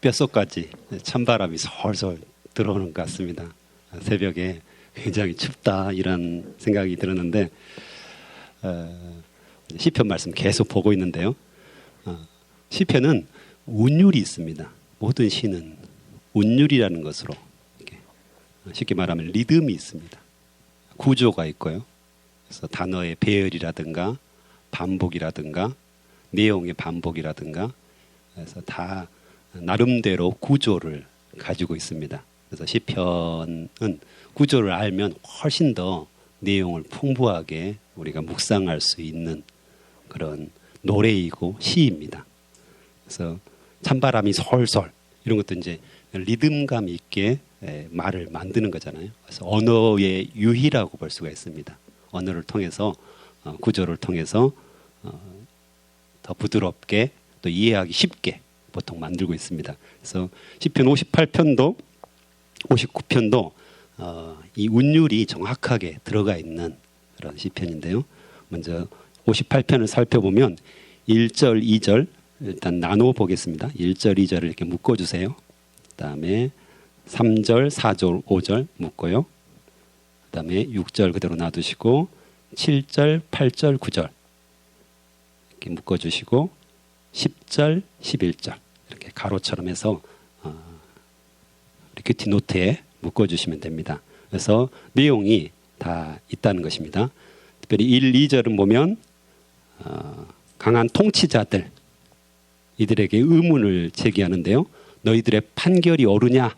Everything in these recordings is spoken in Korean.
뼛속까지 찬바람이 솔솔 들어오는 것 같습니다. 새벽에 굉장히 춥다 이런 생각이 들었는데 시편 말씀 계속 보고 있는데요. 시편은 운율이 있습니다. 모든 시는 운율이라는 것으로 쉽게 말하면 리듬이 있습니다. 구조가 있고요. 그래서 단어의 배열이라든가 반복이라든가 내용의 반복이라든가 그래서 다 나름대로 구조를 가지고 있습니다. 그래서 시편은 구조를 알면 훨씬 더 내용을 풍부하게 우리가 묵상할 수 있는 그런 노래이고 시입니다. 그래서 찬바람이 솔솔 이런 것도 이제 리듬감 있게 말을 만드는 거잖아요. 그래서 언어의 유희라고 볼 수가 있습니다. 언어를 통해서 구조를 통해서 더 부드럽게 또 이해하기 쉽게 보통 만들고 있습니다. 그래서 시편 58편도 59편도 이 운율이 정확하게 들어가 있는 그런 시편인데요. 먼저 58편을 살펴보면 1절, 2절 일단 나누어 보겠습니다. 1절, 2절을 이렇게 묶어주세요. 그 다음에 3절, 4절, 5절 묶고요. 그 다음에 6절 그대로 놔두시고 7절, 8절, 9절 이렇게 묶어주시고 10절, 11절 이렇게 가로처럼 해서 큐티 노트에 묶어주시면 됩니다. 그래서 내용이 다 있다는 것입니다. 특별히 1, 2절은 보면 강한 통치자들 이들에게 의문을 제기하는데요. 너희들의 판결이 옳으냐?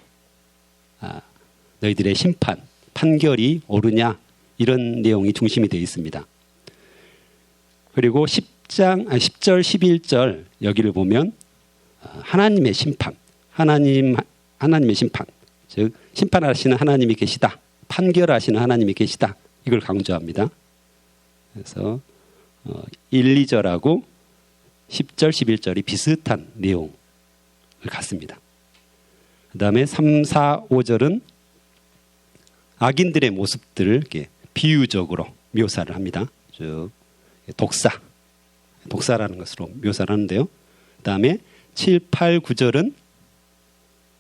너희들의 심판, 판결이 옳으냐? 이런 내용이 중심이 되어 있습니다. 그리고 10절, 11절 여기를 보면 하나님의 심판, 하나님의 심판, 즉 심판하시는 하나님이 계시다, 판결하시는 하나님이 계시다 이걸 강조합니다. 그래서 1, 2절하고 10절, 11절이 비슷한 내용을 갖습니다. 그 다음에 3, 4, 5절은 악인들의 모습들을 이렇게 비유적으로 묘사를 합니다. 즉 독사라는 것으로 묘사를 하는데요. 그 다음에 7, 8, 9절은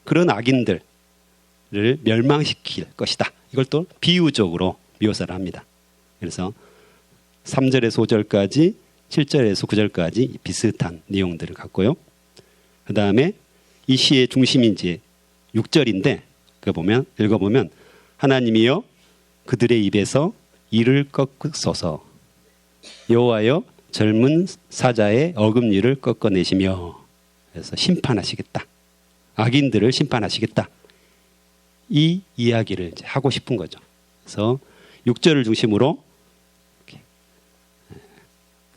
그런 악인들을 멸망시킬 것이다. 이걸 또 비유적으로 묘사를 합니다. 그래서 3절에서 5절까지 7절에서 9절까지 비슷한 내용들을 갖고요. 그 다음에 이 시의 중심이 이제 6절인데 읽어보면 하나님이여 그들의 입에서 이를 꺾으소서 여호와여 젊은 사자의 어금니를 꺾어내시며 그래서 심판하시겠다. 악인들을 심판하시겠다. 이 이야기를 이제 하고 싶은 거죠. 그래서 6절을 중심으로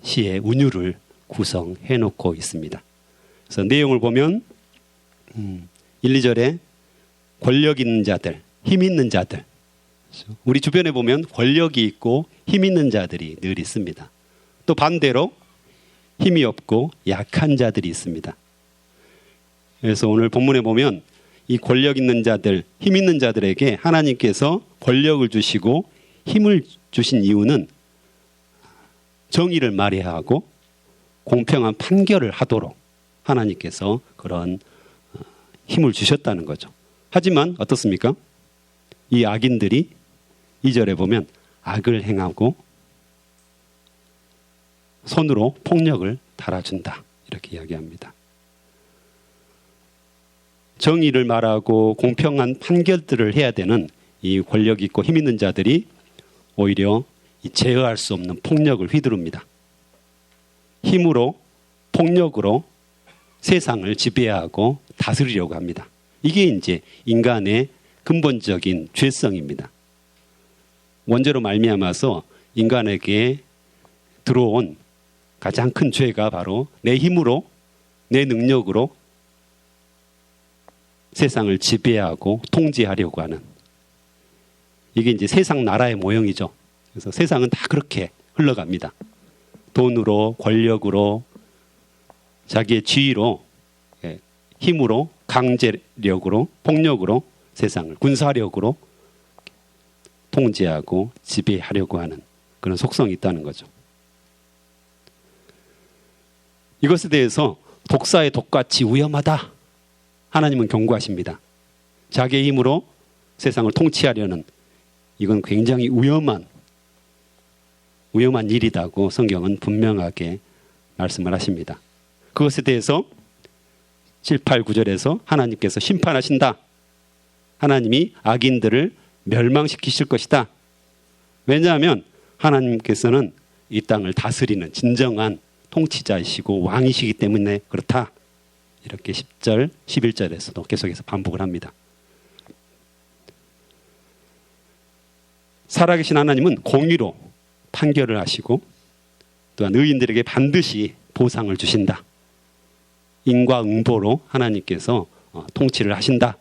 시의 운율을 구성해 놓고 있습니다. 그래서 내용을 보면 1, 2절에 권력 있는 자들, 힘 있는 자들. 우리 주변에 보면 권력이 있고 힘 있는 자들이 늘 있습니다. 또 반대로 힘이 없고 약한 자들이 있습니다. 그래서 오늘 본문에 보면 이 권력 있는 자들, 힘 있는 자들에게 하나님께서 권력을 주시고 힘을 주신 이유는 정의를 말해야 하고 공평한 판결을 하도록 하나님께서 그런 힘을 주셨다는 거죠. 하지만 어떻습니까? 이 악인들이 2절에 보면 악을 행하고 손으로 폭력을 달아준다. 이렇게 이야기합니다. 정의를 말하고 공평한 판결들을 해야 되는 이 권력 있고 힘 있는 자들이 오히려 이 제어할 수 없는 폭력을 휘두릅니다. 힘으로 폭력으로 세상을 지배하고 다스리려고 합니다. 이게 이제 인간의 근본적인 죄성입니다. 원죄로 말미암아서 인간에게 들어온 가장 큰 죄가 바로 내 힘으로 내 능력으로 세상을 지배하고 통제하려고 하는 이게 이제 세상 나라의 모형이죠. 그래서 세상은 다 그렇게 흘러갑니다. 돈으로, 권력으로, 자기의 지위로, 힘으로, 강제력으로, 폭력으로 세상을 군사력으로 통제하고 지배하려고 하는 그런 속성이 있다는 거죠. 이것에 대해서 독사의 독같이 위험하다 하나님은 경고하십니다. 자기의 힘으로 세상을 통치하려는 이건 굉장히 위험한 일이라고 성경은 분명하게 말씀을 하십니다. 그것에 대해서 7, 8, 9절에서 하나님께서 심판하신다. 하나님이 악인들을 멸망시키실 것이다. 왜냐하면 하나님께서는 이 땅을 다스리는 진정한 통치자이시고 왕이시기 때문에 그렇다. 이렇게 10절, 11절에서도 계속해서 반복을 합니다. 살아계신 하나님은 공의로 판결을 하시고 또한 의인들에게 반드시 보상을 주신다. 인과응보로 하나님께서 통치를 하신다.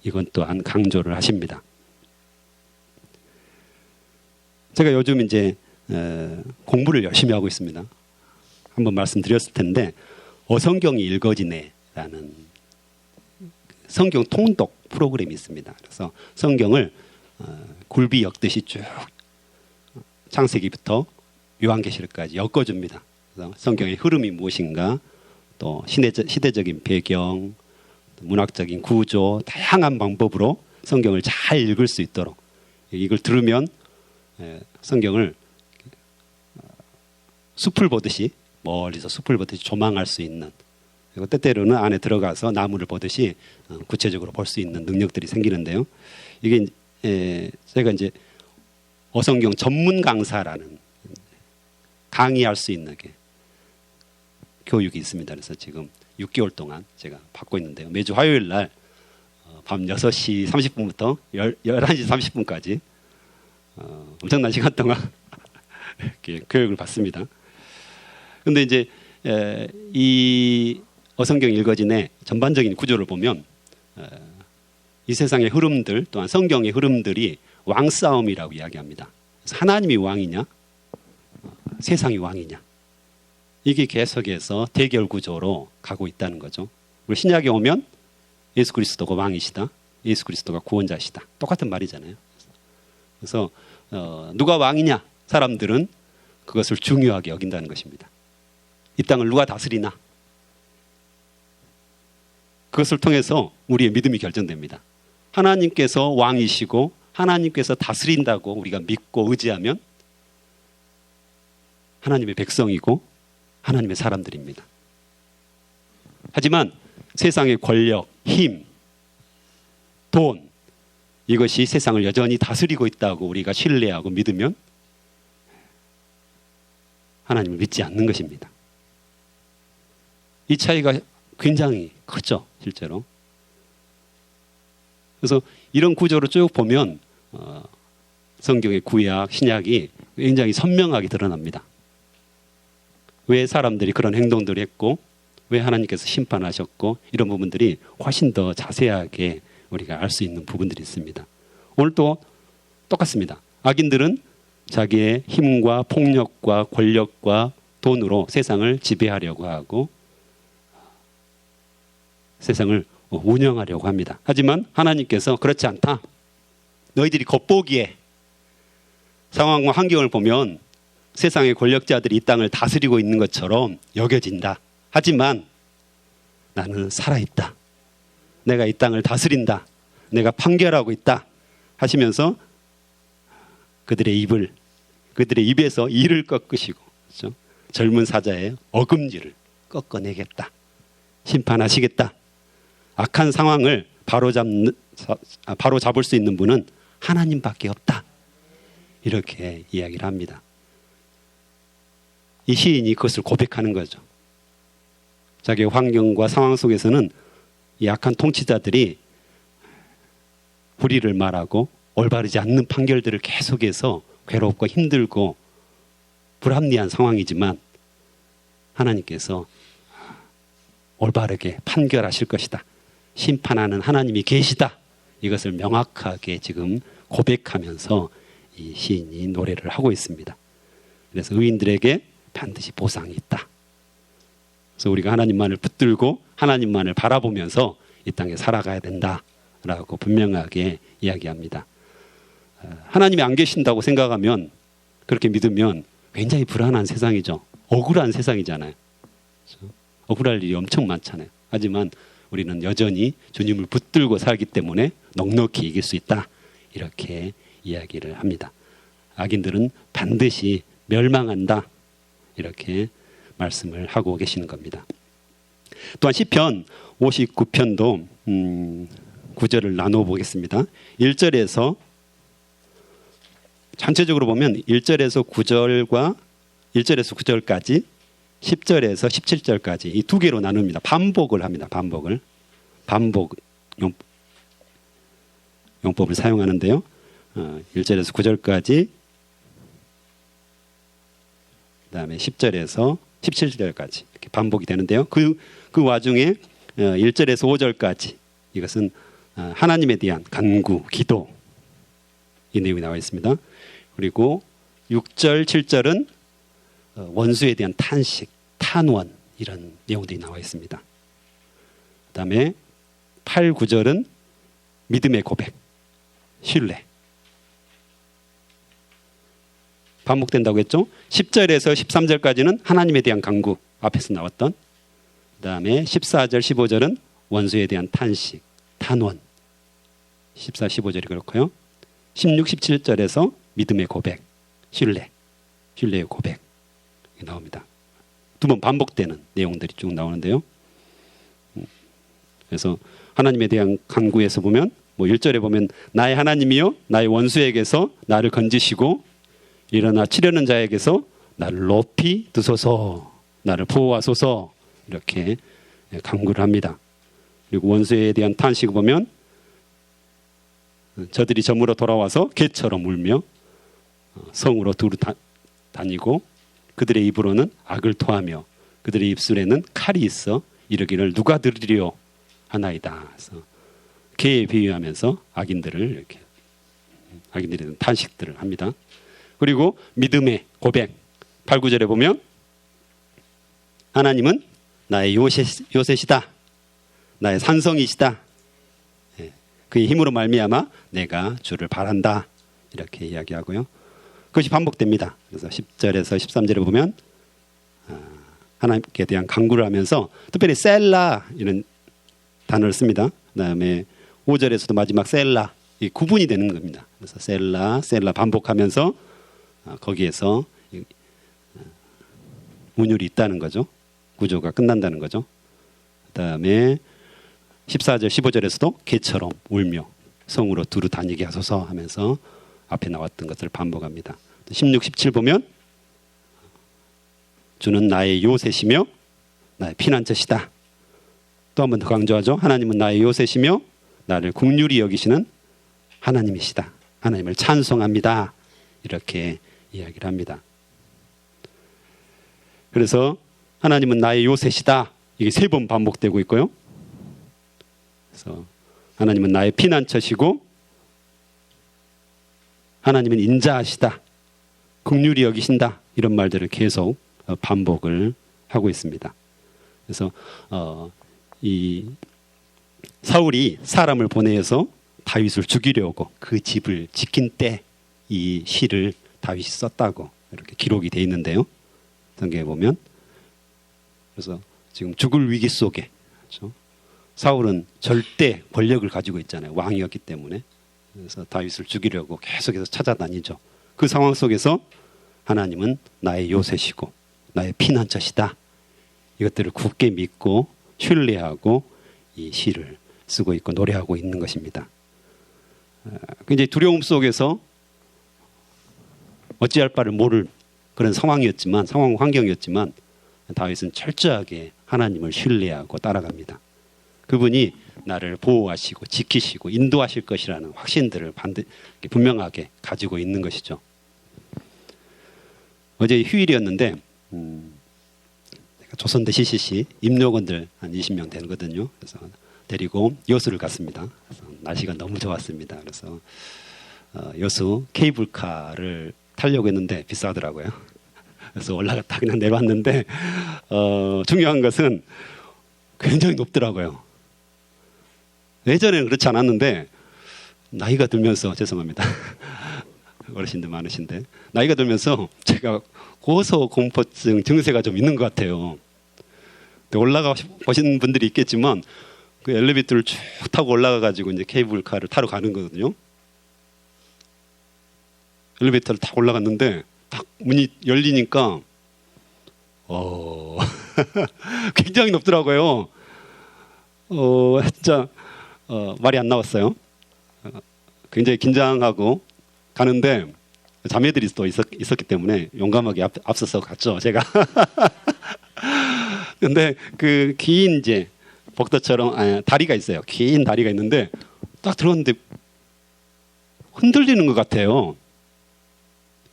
이건 또한 강조를 하십니다. 제가 요즘 이제 공부를 열심히 하고 있습니다. 한번 말씀드렸을 텐데 어성경이 읽어지네라는 성경 통독 프로그램이 있습니다. 그래서 성경을 굴비 엮듯이 쭉 창세기부터 요한계시록까지 엮어줍니다. 그래서 성경의 흐름이 무엇인가, 또 시대적인 배경, 문학적인 구조, 다양한 방법으로 성경을 잘 읽을 수 있도록, 이걸 들으면 성경을 숲을 보듯이, 멀리서 숲을 보듯이 조망할 수 있는, 그리고 때때로는 안에 들어가서 나무를 보듯이 구체적으로 볼 수 있는 능력들이 생기는데요. 이게 제가 이제 어성경 전문 강사라는 강의할 수 있는 교육이 있습니다. 그래서 지금 6개월 동안 제가 받고 있는데요. 매주 화요일 날 밤 6시 30분부터 11시 30분까지 엄청난 시간 동안 이렇게 교육을 받습니다. 그런데 이제 이 어성경 읽어진의 전반적인 구조를 보면 이 세상의 흐름들 또한 성경의 흐름들이 왕싸움이라고 이야기합니다. 그래서 하나님이 왕이냐, 세상이 왕이냐, 이게 계속해서 대결 구조로 가고 있다는 거죠. 그리고 신약에 오면 예수 그리스도가 왕이시다, 예수 그리스도가 구원자시다, 똑같은 말이잖아요. 그래서 누가 왕이냐, 사람들은 그것을 중요하게 여긴다는 것입니다. 이 땅을 누가 다스리나, 그것을 통해서 우리의 믿음이 결정됩니다. 하나님께서 왕이시고 하나님께서 다스린다고 우리가 믿고 의지하면 하나님의 백성이고 하나님의 사람들입니다. 하지만 세상의 권력, 힘, 돈, 이것이 세상을 여전히 다스리고 있다고 우리가 신뢰하고 믿으면 하나님을 믿지 않는 것입니다. 이 차이가 굉장히 크죠, 실제로. 그래서 이런 구조를 쭉 보면 성경의 구약, 신약이 굉장히 선명하게 드러납니다. 왜 사람들이 그런 행동들을 했고, 왜 하나님께서 심판하셨고, 이런 부분들이 훨씬 더 자세하게 우리가 알 수 있는 부분들이 있습니다. 오늘도 똑같습니다. 악인들은 자기의 힘과 폭력과 권력과 돈으로 세상을 지배하려고 하고 세상을 운영하려고 합니다. 하지만 하나님께서 그렇지 않다. 너희들이 겉보기에 상황과 환경을 보면 세상의 권력자들이 이 땅을 다스리고 있는 것처럼 여겨진다. 하지만 나는 살아있다. 내가 이 땅을 다스린다. 내가 판결하고 있다. 하시면서 그들의 입에서 이를 꺾으시고, 그렇죠? 젊은 사자의 어금니를 꺾어내겠다. 심판하시겠다. 악한 상황을 바로잡을 수 있는 분은 하나님밖에 없다. 이렇게 이야기를 합니다. 이 시인이 그것을 고백하는 거죠. 자기의 환경과 상황 속에서는 이 악한 통치자들이 불의를 말하고 올바르지 않는 판결들을 계속해서 괴롭고 힘들고 불합리한 상황이지만 하나님께서 올바르게 판결하실 것이다. 심판하는 하나님이 계시다. 이것을 명확하게 지금 고백하면서 이 시인이 노래를 하고 있습니다. 그래서 의인들에게 반드시 보상이 있다. 그래서 우리가 하나님만을 붙들고 하나님만을 바라보면서 이 땅에 살아가야 된다라고 분명하게 이야기합니다. 하나님이 안 계신다고 생각하면, 그렇게 믿으면 굉장히 불안한 세상이죠. 억울한 세상이잖아요. 그렇죠? 억울할 일이 엄청 많잖아요. 하지만 우리는 여전히 주님을 붙들고 살기 때문에 넉넉히 이길 수 있다. 이렇게 이야기를 합니다. 악인들은 반드시 멸망한다. 이렇게 말씀을 하고 계시는 겁니다. 또한 시편 59편도 구절을 나누어 보겠습니다. 1절에서 전체적으로 보면 1절에서 9절과 1절에서 9절까지 10절에서 17절까지 이 두 개로 나눕니다. 반복을 합니다. 반복 용법을 사용하는데요. 1절에서 9절까지 그다음에 10절에서 17절까지 이렇게 반복이 되는데요. 그 와중에 1절에서 5절까지 이것은 하나님에 대한 간구, 기도 이 내용이 나와 있습니다. 그리고 6절, 7절은 원수에 대한 탄식, 탄원 이런 내용들이 나와 있습니다. 그다음에 8, 9절은 믿음의 고백, 신뢰. 반복된다고 했죠. 10절에서 13절까지는 하나님에 대한 간구, 앞에서 나왔던. 그다음에 14절, 15절은 원수에 대한 탄식, 탄원. 14, 15절이 그렇고요. 16, 17절에서 믿음의 고백, 신뢰의 고백 나옵니다. 두 번 반복되는 내용들이 쭉 나오는데요. 그래서 하나님에 대한 간구에서 보면 1절에 보면 나의 하나님이여 나의 원수에게서 나를 건지시고 일어나 치려는 자에게서 나를 높이 드소서, 나를 보호하소서 이렇게 간구를 합니다. 그리고 원수에 대한 탄식을 보면 저들이 저물어 돌아와서 개처럼 울며 성으로 두루 다니고 그들의 입으로는 악을 토하며 그들의 입술에는 칼이 있어 이르기를 누가 들으려 하나이다. 그래서 개에 비유하면서 악인들에 대한 탄식들을 합니다. 그리고 믿음의 고백 8, 9절에 보면 하나님은 나의 요새시다. 나의 산성이시다. 그의 힘으로 말미암아 내가 주를 바란다. 이렇게 이야기하고요. 그것이 반복됩니다. 그래서 10절에서 13절에 보면 하나님께 대한 간구를 하면서 특별히 셀라 이런 단어를 씁니다. 그다음에 5절에서도 마지막 셀라 이 구분이 되는 겁니다. 그래서 셀라 반복하면서 거기에서 운율이 있다는 거죠. 구조가 끝난다는 거죠. 그다음에 14절 15절에서도 개처럼 울며 성으로 두루 다니게 하소서 하면서 앞에 나왔던 것들을 반복합니다. 16, 17 보면 주는 나의 요새시며 나의 피난처시다. 또 한 번 더 강조하죠. 하나님은 나의 요새시며 나를 긍휼히 여기시는 하나님이시다. 하나님을 찬송합니다. 이렇게 이야기를 합니다. 그래서 하나님은 나의 요새시다. 이게 3번 반복되고 있고요. 그래서 하나님은 나의 피난처시고 하나님은 인자하시다. 긍휼히 여기신다. 이런 말들을 계속 반복을 하고 있습니다. 그래서 이 사울이 사람을 보내서 다윗을 죽이려고 그 집을 지킨 때 이 시를 다윗이 썼다고 이렇게 기록이 되어 있는데요. 성경에 보면 그래서 지금 죽을 위기 속에 그렇죠? 사울은 절대 권력을 가지고 있잖아요. 왕이었기 때문에. 그래서 다윗을 죽이려고 계속해서 찾아다니죠. 그 상황 속에서 하나님은 나의 요새시고 나의 피난처시다. 이것들을 굳게 믿고 신뢰하고 이 시를 쓰고 있고 노래하고 있는 것입니다. 굉장히 두려움 속에서 어찌할 바를 모를 그런 상황이었지만 상황 환경이었지만 다윗은 철저하게 하나님을 신뢰하고 따라갑니다. 그분이 나를 보호하시고 지키시고 인도하실 것이라는 확신들을 분명하게 가지고 있는 것이죠. 어제 휴일이었는데 조선대 CCC 임력원들 한 20명 되거든요. 그래서 데리고 여수를 갔습니다. 그래서 날씨가 너무 좋았습니다. 그래서 여수 케이블카를 타려고 했는데 비싸더라고요. 그래서 올라갔다 그냥 내려왔는데 중요한 것은 굉장히 높더라고요. 예전에는 그렇지 않았는데 나이가 들면서 죄송합니다. 어르신들 많으신데 나이가 들면서 제가 고소공포증 증세가 좀 있는 것 같아요. 올라가 보신 분들이 있겠지만 그 엘리베이터를 쭉 타고 올라가가지고 이제 케이블카를 타러 가는 거거든요. 엘리베이터를 타고 올라갔는데 딱 문이 열리니까 굉장히 높더라고요. 진짜 말이 안 나왔어요. 굉장히 긴장하고 가는데 자매들이 또 있었기 때문에 용감하게 앞서서 갔죠, 제가. 근데 그 긴 이제 복도처럼 다리가 있어요. 긴 다리가 있는데 딱 들어갔는데 흔들리는 것 같아요.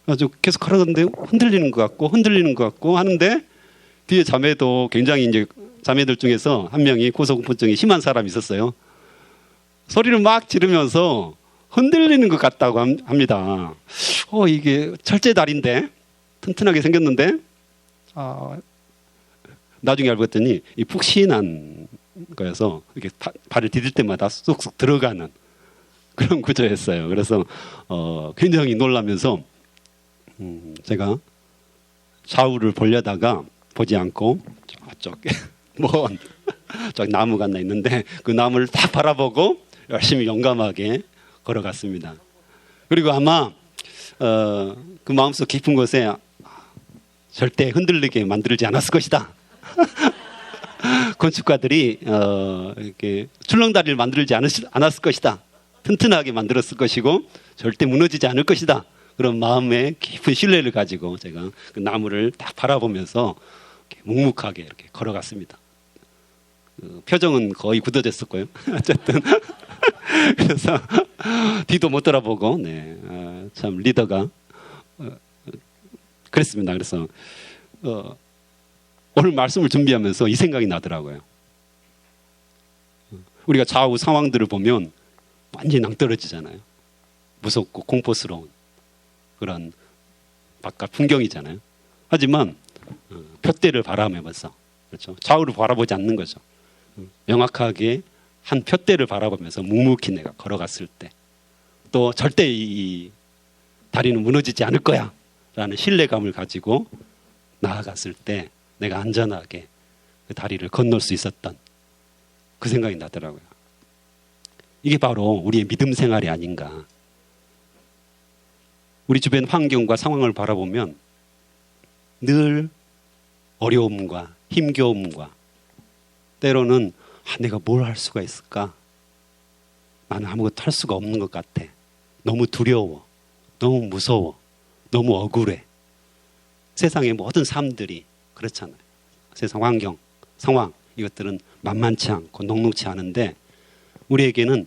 아주 계속 걸어갔는데 흔들리는 것 같고 하는데 뒤에 자매도 굉장히 이제 자매들 중에서 한 명이 고소공포증이 심한 사람이 있었어요. 소리를 막 지르면서 흔들리는 것 같다고 합니다. 이게 철제 다리인데 튼튼하게 생겼는데 나중에 알고 봤더니 이 푹신한 거여서 이렇게 발을 디딜 때마다 쏙쏙 들어가는 그런 구조였어요. 그래서 굉장히 놀라면서 제가 좌우를 보려다가 보지 않고 저쪽 저기 나무가 하나 있는데 그 나무를 딱 바라보고 열심히 용감하게 걸어갔습니다. 그리고 아마 그 마음속 깊은 곳에 절대 흔들리게 만들지 않았을 것이다. 건축가들이 이렇게 출렁다리를 만들지 않았을 것이다. 튼튼하게 만들었을 것이고 절대 무너지지 않을 것이다. 그런 마음의 깊은 신뢰를 가지고 제가 그 나무를 딱 바라보면서 이렇게 묵묵하게 이렇게 걸어갔습니다. 표정은 거의 굳어졌었고요. 어쨌든 그래서 뒤도 못 돌아보고 참 리더가 그랬습니다. 그래서 오늘 말씀을 준비하면서 이 생각이 나더라고요. 우리가 좌우 상황들을 보면 완전히 낭떠러지잖아요. 무섭고 공포스러운 그런 바깥 풍경이잖아요. 하지만 푯대를 바라보면서 그렇죠. 좌우를 바라보지 않는 거죠. 명확하게 한 푯대를 바라보면서 묵묵히 내가 걸어갔을 때 또 절대 이 다리는 무너지지 않을 거야 라는 신뢰감을 가지고 나아갔을 때 내가 안전하게 그 다리를 건널 수 있었던 그 생각이 나더라고요. 이게 바로 우리의 믿음 생활이 아닌가. 우리 주변 환경과 상황을 바라보면 늘 어려움과 힘겨움과 때로는 내가 뭘 할 수가 있을까? 나는 아무것도 할 수가 없는 것 같아. 너무 두려워. 너무 무서워. 너무 억울해. 세상의 모든 삶들이 그렇잖아요. 세상 환경, 상황 이것들은 만만치 않고 녹록치 않은데 우리에게는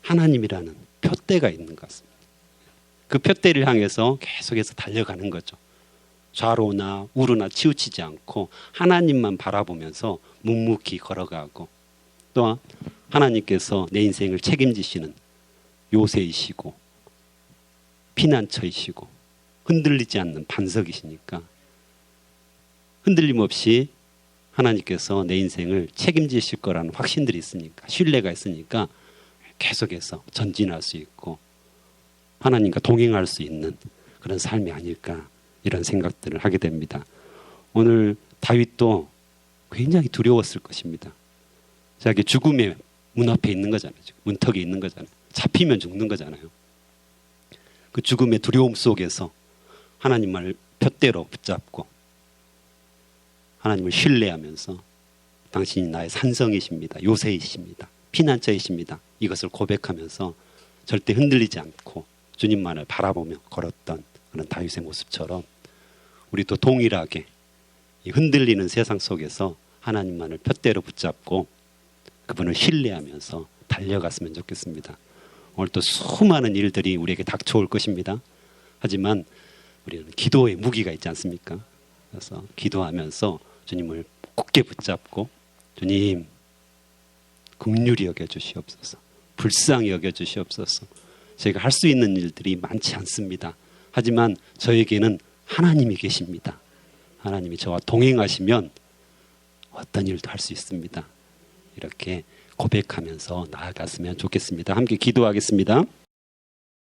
하나님이라는 푯대가 있는 것 같습니다. 그 푯대를 향해서 계속해서 달려가는 거죠. 좌로나 우로나 치우치지 않고 하나님만 바라보면서 묵묵히 걸어가고 또한 하나님께서 내 인생을 책임지시는 요새이시고 피난처이시고 흔들리지 않는 반석이시니까 흔들림 없이 하나님께서 내 인생을 책임지실 거라는 확신들이 있으니까 신뢰가 있으니까 계속해서 전진할 수 있고 하나님과 동행할 수 있는 그런 삶이 아닐까 이런 생각들을 하게 됩니다. 오늘 다윗도 굉장히 두려웠을 것입니다. 자기 죽음의 문 앞에 있는 거잖아요. 문턱에 있는 거잖아요. 잡히면 죽는 거잖아요. 그 죽음의 두려움 속에서 하나님을 푯대로 붙잡고 하나님을 신뢰하면서 당신이 나의 산성이십니다. 요새이십니다. 피난처이십니다. 이것을 고백하면서 절대 흔들리지 않고 주님만을 바라보며 걸었던 그런 다윗의 모습처럼 우리도 동일하게 이 흔들리는 세상 속에서 하나님만을 푯대로 붙잡고 그분을 신뢰하면서 달려갔으면 좋겠습니다. 오늘 또 수많은 일들이 우리에게 닥쳐올 것입니다. 하지만 우리는 기도의 무기가 있지 않습니까? 그래서 기도하면서 주님을 굳게 붙잡고 주님 긍휼히 여겨주시옵소서. 불쌍히 여겨주시옵소서. 제가 할 수 있는 일들이 많지 않습니다. 하지만 저에게는 하나님이 계십니다. 하나님이 저와 동행하시면 어떤 일도 할 수 있습니다. 이렇게 고백하면서 나아갔으면 좋겠습니다. 함께 기도하겠습니다.